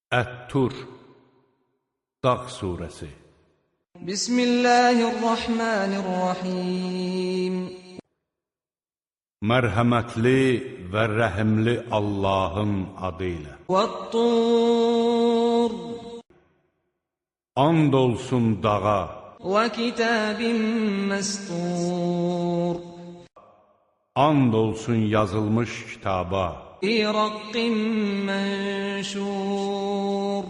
Ət-Tur Dağ Suresi Bismillahirrahmanirrahim. Mərhəmətli və rəhimli Allahın adıyla. Vat-Tur And olsun dağa və kitabin məstur. And olsun yazılmış kitaba Fi raqqin mənşur.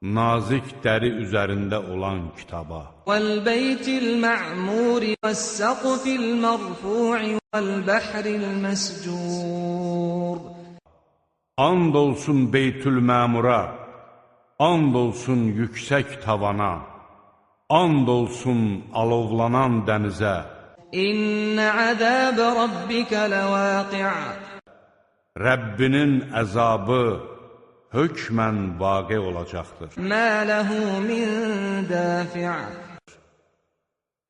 Nazik dəri üzərində olan kitaba Vəl-beytil ma'muri vəs-səqfil mərfu'i vəl-bəhril məscur. And olsun Beytül-Məmura, and olsun yüksək tavana, and olsun alovlanan dənizə. İnnə əzəbə rabbikə ləvaqi'. Rəbbinin əzabı hökmən vaqe olacaqdır. Mə ləhu min dəfi'.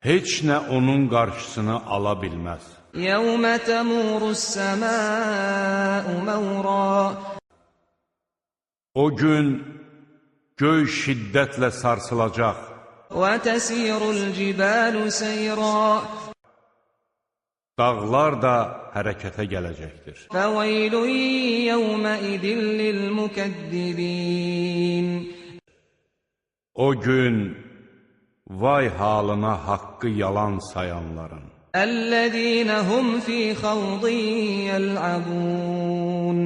Heç nə onun qarşısını ala bilməz. Yəvmə təmurus-səmâ'u məvra. O gün göy şiddətlə sarsılacaq. Və təsirul-cibalu seyra. Dağlar da hərəkətə gələcəkdir. Fəveylun yəvməidin lil-mükəddibin. O gün vay halına haqqı yalan sayanların. Əl-ləzīnə hum fī xawdin yəl'abun.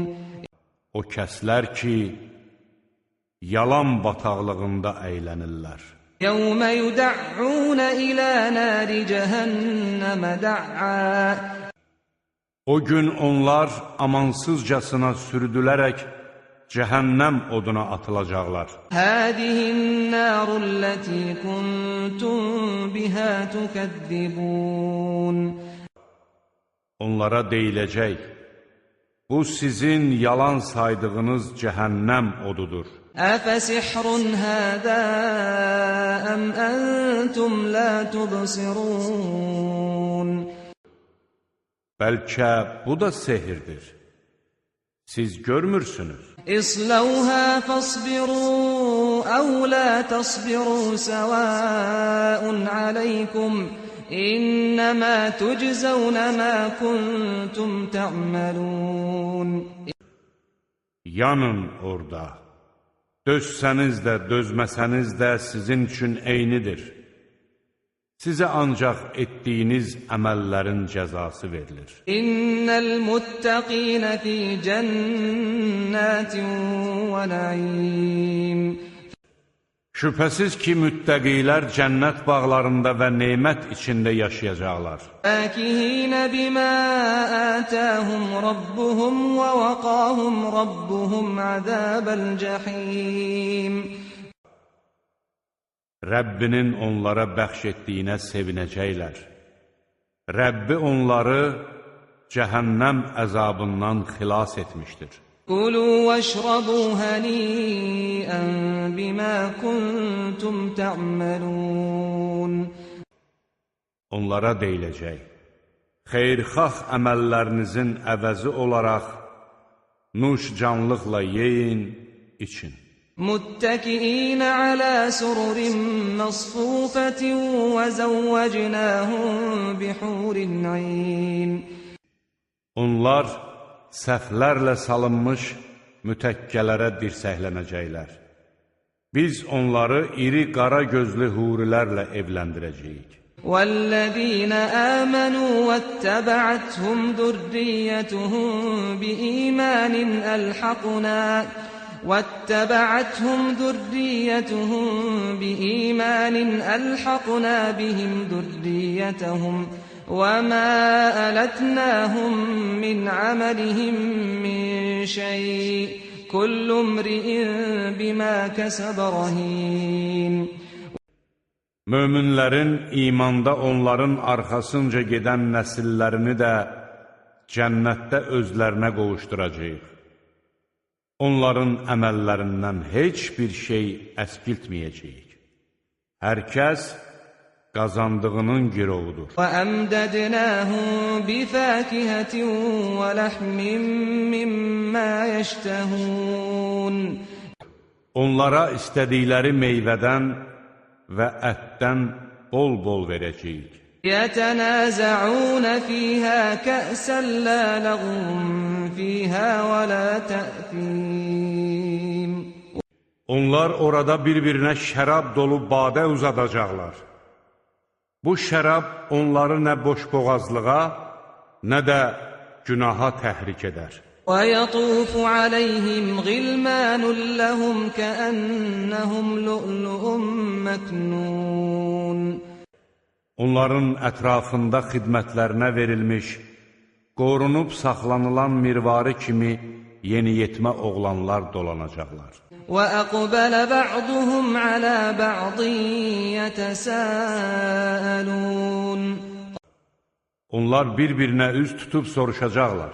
O kəslər ki, yalan bataqlığında əylənirlər. Yəvmə yudə'unə ilə nəri cəhənnəmə də'ə. O gün onlar amansızcasına sürüdülərək cəhənnəm oduna atılacaqlar. Hədihin nərulləti kuntum bihə tükəddibun. Onlara deyiləcək, bu sizin yalan saydığınız cəhənnəm odudur. Əfəsihrun hədə əm əntum lə tubsirun. Bəlkə bu da sehirdir. Siz görmürsünüz. İsləvhə fəsbiru əv lə təsbiru səvəun aləykum. İnnəmə tüczəvnə mə kuntum tə'məlun. Yanın orada. Dözsəniz də, dözməsəniz də sizin üçün eynidir. Sizə ancaq etdiyiniz əməllərin cəzası verilir. İnnəl muttəqinə fi cənnətin və nəim. Şübhəsiz ki, müttəqilər cənnət bağlarında və nemət içində yaşayacaqlar. Fəkihinə bimə ətəhum rabbuhum və vəqahum rabbuhum əzəbəl cəhim. Rəbbinin onlara bəxş etdiyinə sevinəcəklər. Rəbbi onları cəhənnəm əzabından xilas etmişdir. Kulu vəşrabu həniyən bimə kuntum tə'məlun. Onlara deyiləcək, xeyrxah əməllərinizin əvəzi olaraq nuş canlıqla yeyin, için. Muttəkiinə alə sururin məsfufətin və zəvvəcnəhum bihurin ayn. Onlar səhvlərlə salınmış mütəkkələrə dirsəklənəcəklər. Biz onları iri qara gözlü hurilərlə evləndirəcəyik. وَالَّذِينَ آمَنُوا وَاتَّبَعَتْهُمْ ذُرِّيَّتُهُم بِإِيمَانٍ أَلْحَقْنَا بِهِمْ ذُرِّيَّتَهُمْ وَمَا أَلَتْنَاهُمْ مِنْ عَمَلِهِمْ مِنْ شَيْءٍ كُلُّ امْرِئٍ بِمَا كَسَبَ رَهِينٌ. Möminlərin imanda onların arxasınca gedən nəsillərini də cənnətdə özlərinə qovuşduracaq. Onların əməllərindən heç bir şey əskiltməyəcəyik. Hər kəs qazandığının girovudur. وَأَمْدَدْنَاهُمْ بِفَاكِهَةٍ وَلَحْمٍ مِّمَّا يَشْتَهُونَ. Onlara istədikləri meyvədən və ətdən bol-bol verəcəyik. يتنازعون فيها كأسا لا لغو فيها ولا تأثيم. Onlar orada bir-birinə şərab dolu badə uzadacaqlar. Bu şərab onları nə boşboğazlığa, nə də günaha təhrik edər. وَيَطُوفُ عَلَيْهِمْ غِلْمَانٌ لَهُمْ كَأَنَّهُمْ لُؤْلُؤٌ مَكْنُونٌ. Onların ətrafında xidmətlərinə verilmiş, qorunub saxlanılan mirvari kimi yeniyetmə oğlanlar dolanacaqlar. وَأَقْبَلَ بَعْضُهُمْ عَلَى بَعْضٍ يَتَسَاءَلُونَ. Onlar bir-birinə üz tutub soruşacaqlar.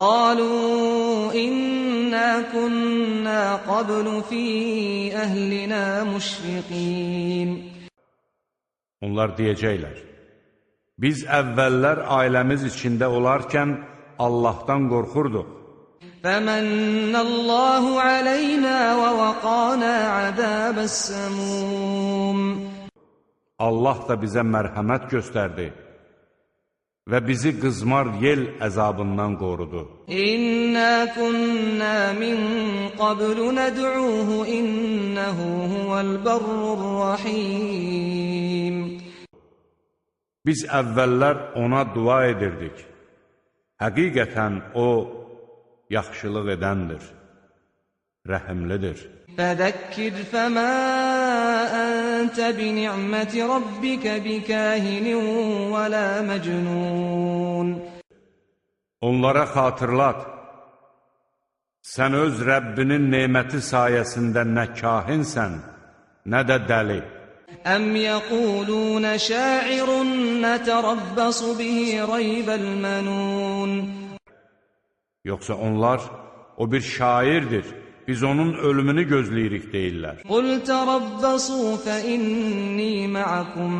قالوا إنا كنا قبل في أهلنا مشفقين. Onlar deyəcəklər, biz əvvəllər ailəmiz içində olarkən Allahdan qorxurduq. فَمَنَّ اللَّهُ عَلَيْنَا وَوَقَانَا عَذَابَ السَّمُومِ. Allah da bizə mərhəmət göstərdi və bizi qızmar yel əzabından qorudu. İnna kunna min qablu nad'uuhu innahu huvel barrur rahim. Biz əvvəllər ona dua edirdik. Həqiqətən o yaxşılıq edəndir, rəhimlidir. فَذَكِّرْ فَمَا أَنْتَ بِنِعْمَةِ رَبِّكَ بِكَاهِنٍ وَلَا مَجْنُونَ. Onlara xatırlat, sən öz Rəbbinin neməti sayəsində nə kahinsən, nə də dəli. أَمْ يَقُولُونَ شَاعِرٌ نَتَرَبَّصُ بِهِ رَيْبَ الْمَنُونَ. Yoxsa onlar, o bir şairdir, biz onun ölümünü gözləyirik deyirlər. قُلْ تَرَبَّصُوا فَإِنِّي مَعَكُمْ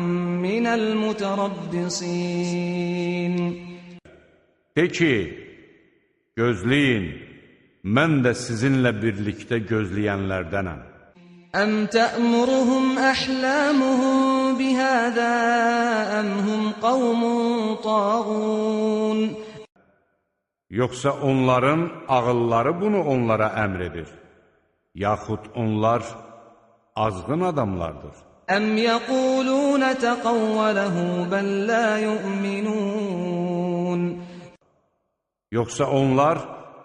مِنَ الْمُتَرَبِّصِينَ. De ki, gözləyin, mən də sizinlə birlikdə gözləyənlərdənəm. أَمْ تَأْمُرُهُمْ أَحْلَامُهُمْ بِهَذَا أَمْ هُمْ قَوْمٌ طَاغُونَ. Yoxsa onların ağılları bunu onlara əmr edir, yaxud onlar azğın adamlardır. أَمْ يَقُولُونَ تَقَوَّلَهُ بَلْ لَا يُؤْمِنُونَ. Yoxsa onlar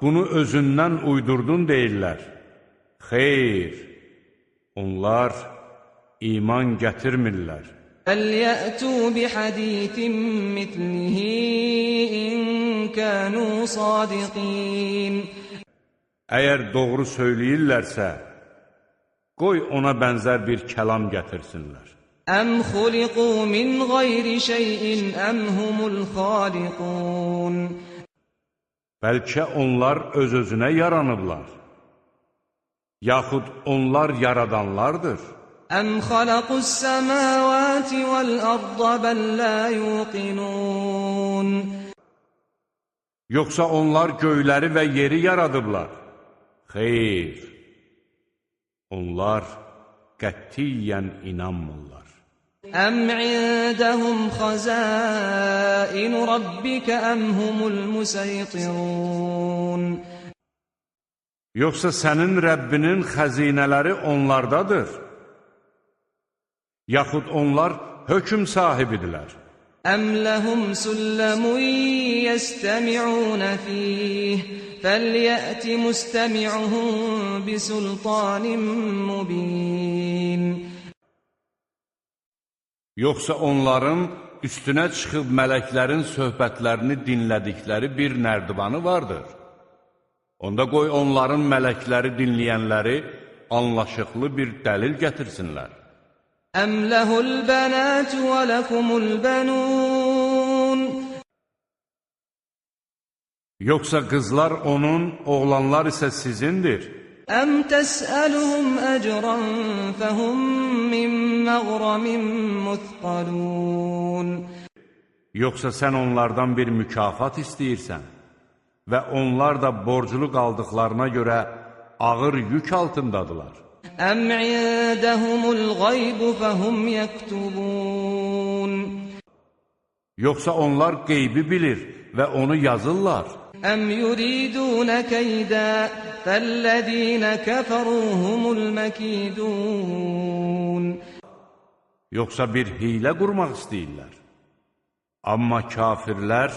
bunu özündən uydurdun deyirlər. Xeyr, onlar iman gətirmirlər. فَلْيَأْتُوا بِحَدِيثٍ مِثْلِهِ إِنْ كَانُوا صَادِقِينَ. Əgər doğru söyləyirlərsə, qoy ona bənzər bir kəlam gətirsinlər. أَمْ خُلِقُوا مِنْ غَيْرِ شَيْءٍ أَمْ هُمُ الْخَالِقُونَ. Bəlkə onlar öz-özünə yaranıblar, yaxud onlar yaradanlardır. أَمْ خَلَقُوا السَّمَاوَاتِ وَالْأَرْضَ بَلْ لَا يُوقِنُونَ. Yoxsa onlar göyləri və yeri yaradıblar. Xeyr, onlar qətiyyən inanmırlar. أَمْ عِندَهُمْ خَزَائِنُ رَبِّكَ أَمْ هُمُ الْمُسَيْطِرُونَ. Yoxsa sənin Rəbbinin xəzinələri onlardadır, yaxud onlar hökm sahibidirlər. أَمْ لَهُمْ سُلَّمٌ يَسْتَمِعُونَ فِيهِ فَلْيَأْتِ مُسْتَمِعُهُم بِسُلْطَانٍ مُّبِينٍ. Yoxsa onların üstünə çıxıb mələklərin söhbətlərini dinlədikləri bir nərdivanı vardır. Onda qoy onların mələkləri dinləyənləri anlaşıqlı bir dəlil gətirsinlər. أَمْ لَهُ الْبَنَاتُ وَلَكُمُ الْبَنُونَ. Yoxsa qızlar onun, oğlanlar isə sizindir. أَمْ تَسْأَلُهُمْ أَجْرًا فَهُمْ مِنْ مَغْرَمٍ مُثْقَلُونَ. Yoxsa sən onlardan bir mükafat istəyirsən və onlar da borclu qaldıqlarına görə ağır yük altındadılar. أَمْ عِندَهُمُ الْغَيْبُ فَهُمْ يَكْتُبُونَ Yoxsa onlar qeybi bilir və onu yazırlar. أَمْ يُرِيدُونَ كَيْدًا فَالَّذِينَ كَفَرُوا هُمُ الْمَكِيدُونَ Yoxsa bir hiylə qurmaq istəyirlər. Amma kafirlər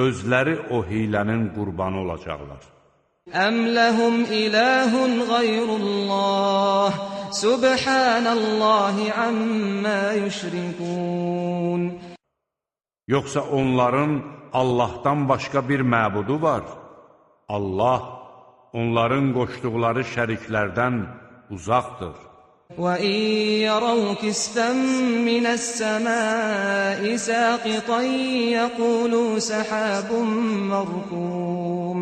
özləri o hilənin qurbanı olacaqlar. أَمْ لَهُمْ إِلَٰهٌ غَيْرُ اللّٰهِ سُبْحَانَ اللّٰهِ عَمَّا يُشْرِكُونَ Yoxsa onların Allahdan başqa bir məbudu var. Allah onların qoşduqları şəriklərdən uzaqdır. وَإِن يَرَوْا كِسْفًا مِّنَ السَّمَاءِ سَاقِطًا يَقُولُوا سَحَابٌ مَّرْكُومٌ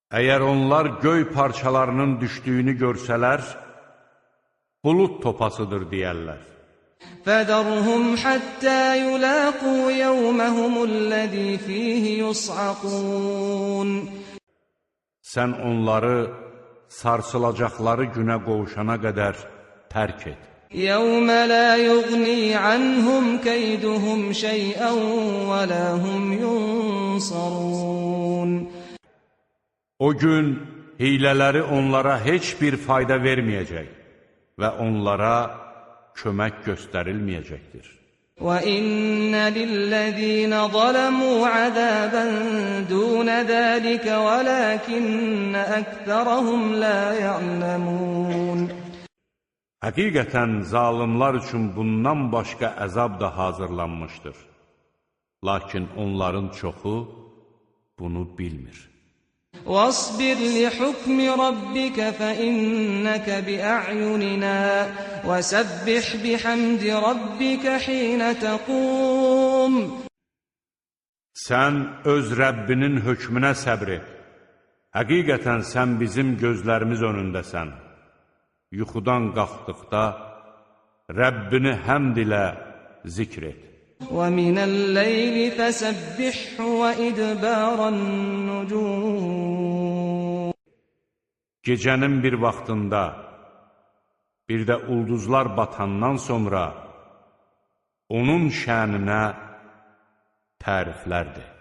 Əgər onlar göy parçalarının düşdüyünü görsələr, bulud topasıdır deyərlər. فَذَرْهُمْ حَتَّى يُلَاقُوا يَوْمَهُمُ الَّذِي فِيهِ يُصْعَقُونَ Sən onları sarsılacaqları günə qovuşana qədər tərk et. يَوْمَ لَا يُغْنِي عَنْهُمْ كَيْدُهُمْ شَيْئًا وَلَا هُمْ يُنصَرُونَ O gün hilələri onlara heç bir fayda verməyəcək və onlara kömək göstərilməyəcəkdir. وَإِنَّ لِلَّذِينَ ظَلَمُوا عَذَابًا دُونَ ذَلِكَ وَلَكِنَّ أَكْثَرَهُمْ لَا يَعْلَمُونَ Həqiqətən zalimlar üçün bundan başqa əzab da hazırlanmışdır. Lakin onların çoxu bunu bilmir. وَاصْبِرْ لِحُكْمِ رَبِّكَ فَإِنَّكَ بِأَعْيُنِنَا وَسَبِّحْ بِحَمْدِ رَبِّكَ حِينَ تَقُومُ Sən öz Rəbbinin hökmünə səbr et. Həqiqətən sən bizim gözlərimiz önündəsən. Yuxudan qalxdıqda Rəbbini həmd ilə zikr et. وَمِنَ اللَّيْلِ فَسَبِّحْهُ وَإِدْبَارَ النُّجُومِ Gecənin bir vaxtında, bir də ulduzlar batandan sonra onun şəninə təriflərdir.